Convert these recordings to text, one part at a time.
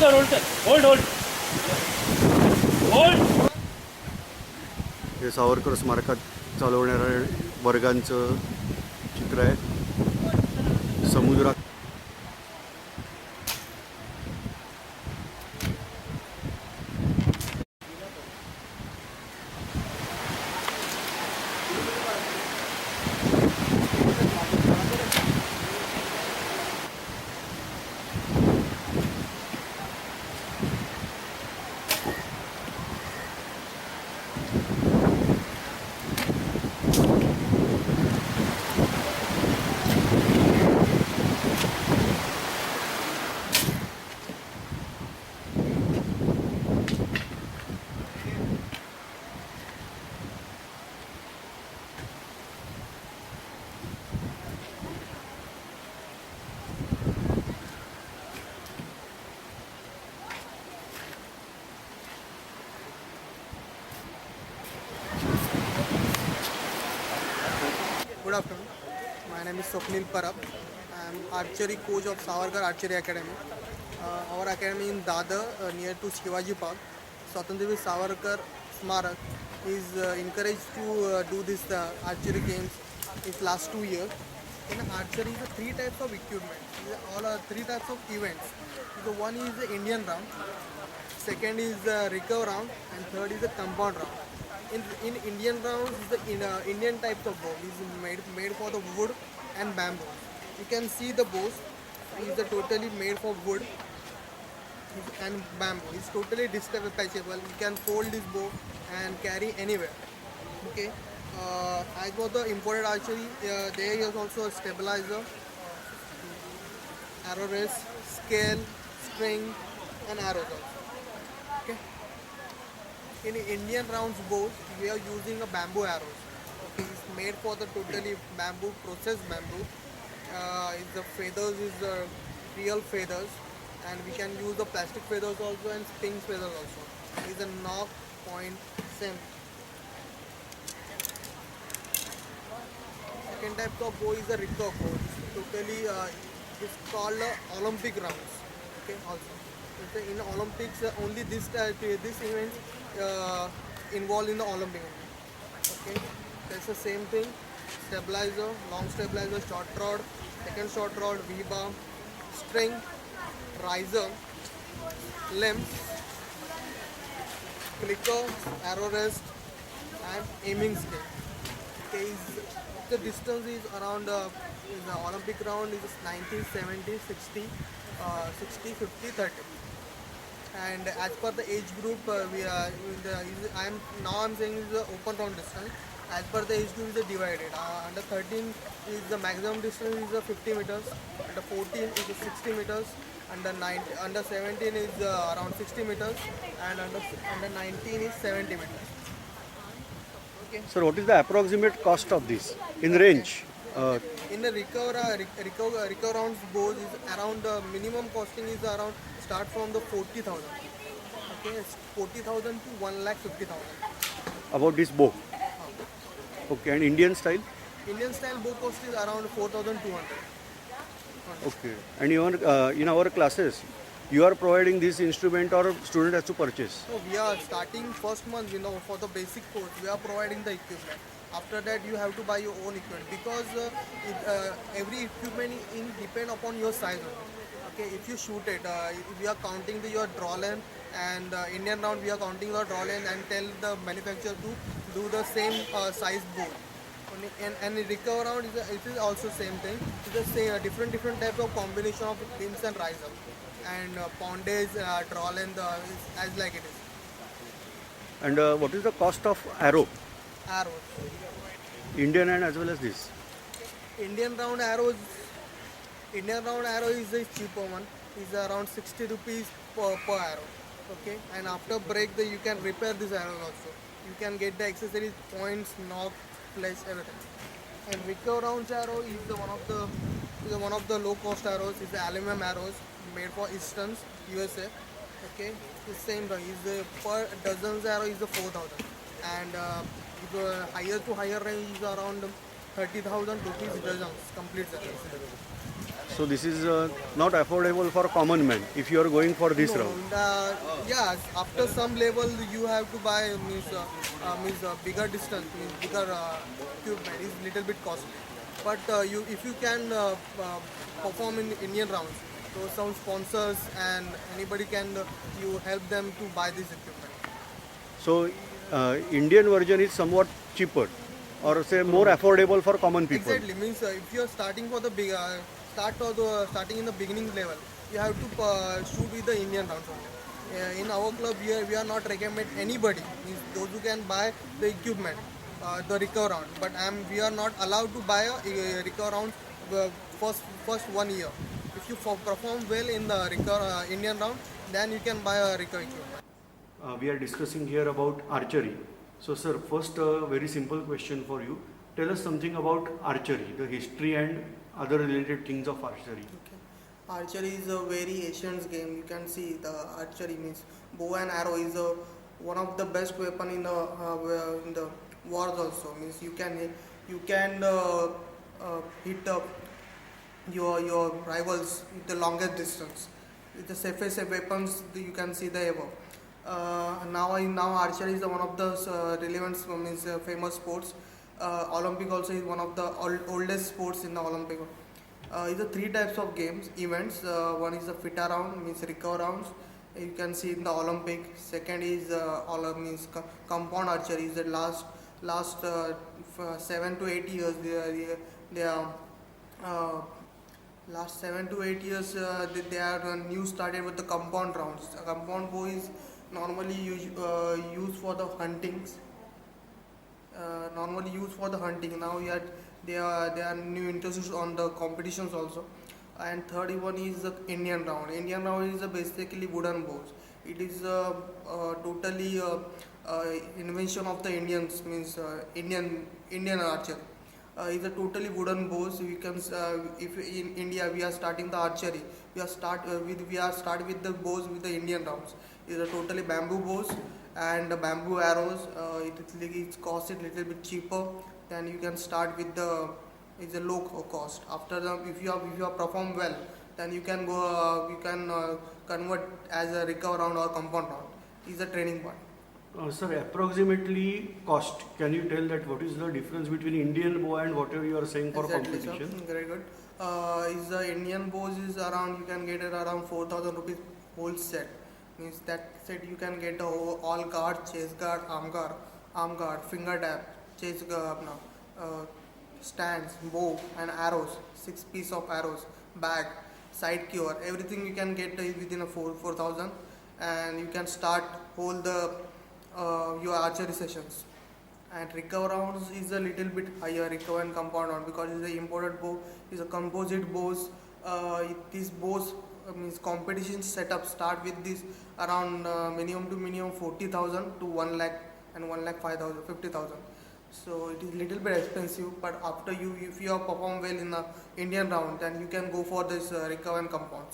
हे सावरकर स्मारकात चालवणाऱ्या वर्गांचं चित्र आहे. समुद्रात Good afternoon. My name is Swapnil Parab. I am archery coach of Savarkar Archery Academy. Our academy in Dadar near to Shivaji Park. Swatantraveer Savarkar Smarak is encouraged to do this archery games in last 2 years. In archery, there are three types of equipment. All are three types of events. The one is the Indian round, second is the recurve round, and third is the compound round. In Indian rounds, the Indian types of bow is made for the wood and bamboo. You can see the bows is totally made for wood and bamboo. It's totally dispatchable. You can fold this bow and carry anywhere. Okay. As for the imported archery, there is also a stabilizer, arrow race, scale, string, and arrows also. Okay. In Indian rounds bows, we are using a bamboo arrows. Okay, it's made for the totally bamboo, processed bamboo. The feathers is the real feathers, and we can use the plastic feathers also and sphinx feathers also. It's a knock point same. Second type of bow is the recurve bow. It's totally it's called Olympic rounds. Okay, also. In Olympics, only this event involved in the Olympic event. Okay, that's the same thing. Stabilizer, long stabilizer, short rod, second short rod, V-bar, string, riser, limbs, clicker, arrow rest, and aiming scale. Okay, the distance is around in the Olympic round is 90, 70, 60, 60, 50, 30. And as per the age group, we are I'm saying is the open round distance. As per the age group is divided. Under 13 is the maximum distance is 50 meters. Under 14 is 60 meters. Under 17 is around 60 meters, and under 19 is 70 meters. Okay. Sir, what is the approximate cost of this in range? In the recurve rounds bows is around the minimum costing is around start from the 40,000. Okay, it's 40,000 to 1,50,000. About this bow. Okay, and Indian style? Indian style bow cost is around 4,200. Okay, and even in our classes, you are providing this instrument or student has to purchase? So we are starting first month, for the basic course, we are providing the equipment. After that, you have to buy your own equipment because every equipment in depend upon your size. Okay, if you shoot it, we are counting your draw length, and Indian round we are counting your draw length and tell the manufacturer to do the same size bow. And the recurve round it is also same thing. It's the same different types of combination of limbs and riser, and poundage, draw length is as like it is. And what is the cost of arrow? Arrows. Indian and as well as this? Indian round arrow is the cheaper one. Is around 60 rupees per arrow. Okay, and after break you can repair this arrow also. You can get the accessories, points, knob, flesh, everything. And recurve rounds arrow is one of the low cost arrows. It's the aluminum arrows made for Eastern USA. Okay, the same thing is the per dozen arrow is the 4,000, and the higher to higher range is around 30,000 rupees dozens complete arrows. So this is not affordable for common man if you are going for this No, round. yeah. After some level, you have to buy bigger distance, means bigger equipment is little bit costly. But you, if you can perform in Indian rounds, so some sponsors and anybody can you help them to buy this equipment. So Indian version is somewhat cheaper or say more affordable for common people. Exactly, means if you are starting for the big starting in the beginning level, you have to shoot with the Indian rounds only. In our club, we are not recommend anybody, means those who can buy the equipment, the recover round. But we are not allowed to buy a recover round first 1 year. If you perform well in the recover Indian round, then you can buy a recover equipment. We are discussing here about archery. So sir, first very simple question for you. Tell us something about archery, the history and other related things of archery. Okay. Archery is a very ancient game. You can see the archery means bow and arrow is one of the best weapon in the wars also. Means you can hit your rivals with the longest distance. With the safest weapons you can see the ever. Now archery is one of the relevant means famous sports. Olympic also is one of the oldest sports in the Olympic. Is the three types of games events. One is the FITA round, means recover rounds. You can see in the Olympic. Second is means compound archery. Is the last 7 to 8 years they are last 7 to 8 years they are new started with the compound rounds. Compound bow is normally used for the huntings. Normally used for the hunting. Now yet they are new introduced on the competitions also. And third one is the Indian round. Indian round is basically wooden bows. It is totally invention of the Indians, means Indian archer. It's a totally wooden bows. We can if in India we are starting the archery, we are start with the bows with the Indian rounds. It's a totally bamboo bows and the bamboo arrows. It's costed little bit cheaper. Then you can start with the it's a low cost. After the if you have performed well, then you can go convert as a recover round or compound round. Is a training part. Sir, approximately cost. Can you tell that what is the difference between Indian bow and whatever you are saying for Exactly, competition? sir. Very good. Is the Indian bows is around you can get it around 4,000 rupees whole set. Means that set you can get all guard, chase guard, arm guard, finger tap, chase guard, stands, bow and arrows. 6 piece of arrows, bag, side cure, everything you can get within a 4,000, and you can start hold the your archery sessions. And recover rounds is a little bit higher recover and compound round because it's a imported bow, is a composite bows. These bows means competition setup start with this around minimum to minimum 40,000 to 1 lakh and 1 lakh 5,000 50,000. So it is little bit expensive, but after you if you have performed well in the Indian round, then you can go for this recover and compound.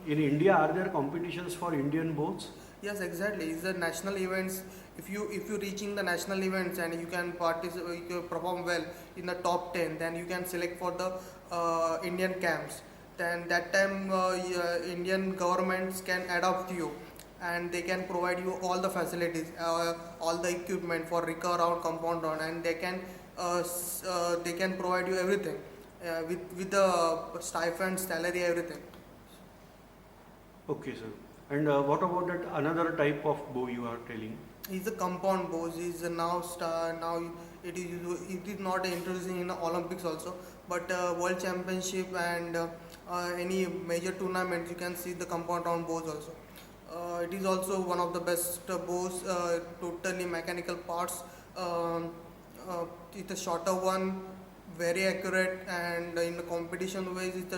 In India, are there competitions for Indian bows? Yes, exactly. It's the national events. If you reaching the national events and you can participate, you perform well in the top 10, then you can select for the Indian camps. Then that time Indian governments can adopt you, and they can provide you all the facilities, all the equipment for recover round, compound round, and they can provide you everything with the stipend, salary, everything. Okay, sir. And what about that another type of bow you are telling? Is the compound bows is now it is not introducing in the Olympics also, but World Championship and any major tournament you can see the compound round bows also. It is also one of the best bows, totally mechanical parts. It's a shorter one, very accurate, and in the competition ways it's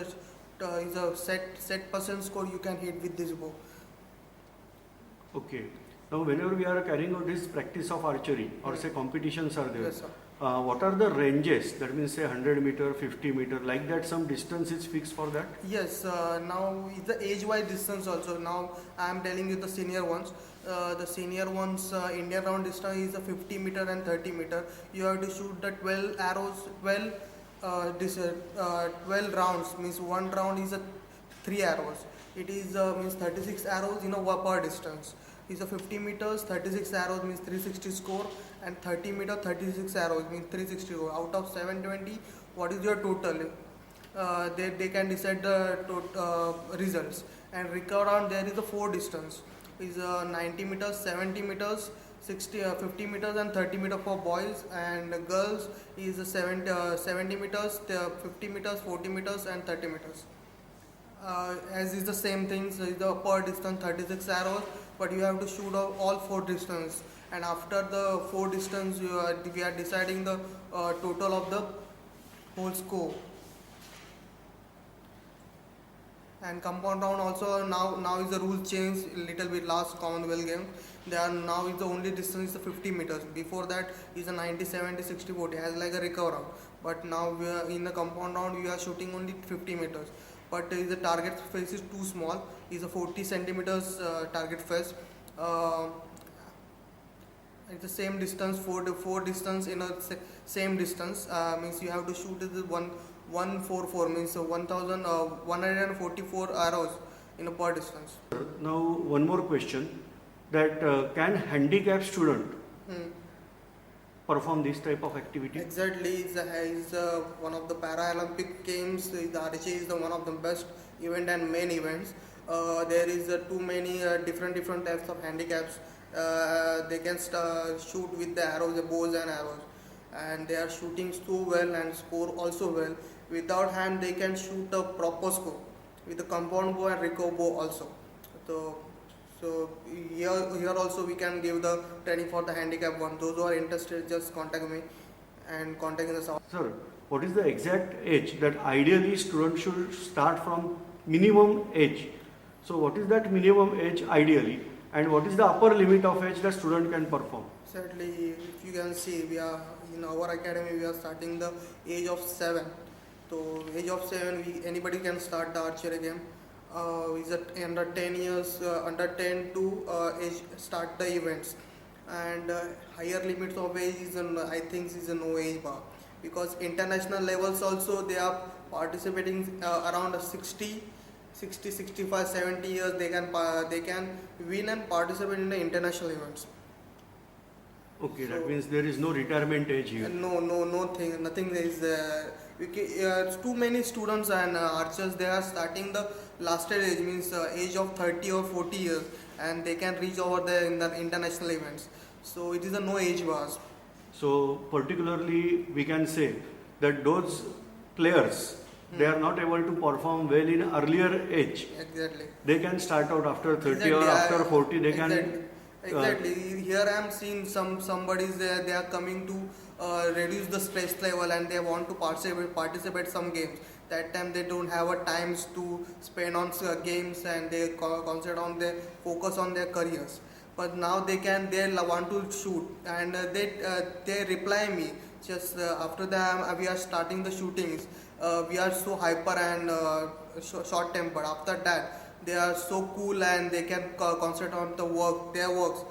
a set percent score you can hit with this bow. Okay. Now, whenever we are carrying out this practice of archery or say competitions are there, Yes, sir. what are the ranges? That means say 100 meter, 50 meter, like that some distance is fixed for that? Yes, now it's the age-wise distance also. Now I am telling you the senior ones. The senior ones, Indian round distance is a 50 meter and 30 meter. You have to shoot the 12 arrows, 12 12 rounds means one round is a 3 arrows. It is means 36 arrows in a per distance. Is a 50 meters, 36 arrows means 360 score, and 30 meter 36 arrows means 360 score. Out of 720, what is your total? They can decide the results. And recurve round there is a 4 distance. Is 90 meters, 70 meters, 50 meters and 30 meters for boys, and girls is 70 meters, 50 meters, 40 meters and 30 meters. As is the same thing, so is the per distance 36 arrows, but you have to shoot all 4 distance, and after the 4 distance we are deciding the total of the whole score. And compound round also now is the rule change little bit. Last Commonwealth game they are now is the only distance is 50 meters. Before that is a 90, 70, 60, 40 as like a recover round, but now we are in the compound round we are shooting only 50 meters, but the target face is too small, is a 40 centimeters target face. It's the same distance, four distance in a same distance, means you have to shoot it 144 means 1144 arrows in a per distance. Now one more question, that can handicapped student perform this type of activity? Exactly, is one of the Paralympic games. The archery is the one of the best event and main events. There is too many different types of handicaps. They can shoot with the arrows, the bows and arrows, and they are shooting so well and score also well. Without hand, they can shoot a proper score with the compound bow and recurve bow also. So here also we can give the training for the handicap one. Those who are interested, just contact me and contact in the south. Sir, what is the exact age that ideally students should start from, minimum age? So what is that minimum age ideally, and what is the upper limit of age that student can perform? Certainly, if you can see, we are in our academy. We are starting the age of 7. So age of 7, anybody can start the archery game. Is under 10 years, under 10 to age start the events, and higher limits of age is I think is a no age bar, because international levels also they are participating around 60, 65, 70 years they can win and participate in the international events. Okay, So- that means there is no retirement age here. Nothing is too many students and archers they are starting the lasted age means age of 30 or 40 years, and they can reach over there in the international events. So it is a no age bars. So particularly we can say that those players, they are not able to perform well in earlier age. Exactly. They can start out after 30 or after 40, they can. Exactly. Here I am seeing somebody's they are coming to reduce the stress level, and they want to participate some games. That time they don't have a times to spend on games, and they concentrate on their focus on their careers. But now they want to shoot, and they reply me just after that we are starting the shootings. We are so hyper and short tempered. After that they are so cool and they can concentrate on their works.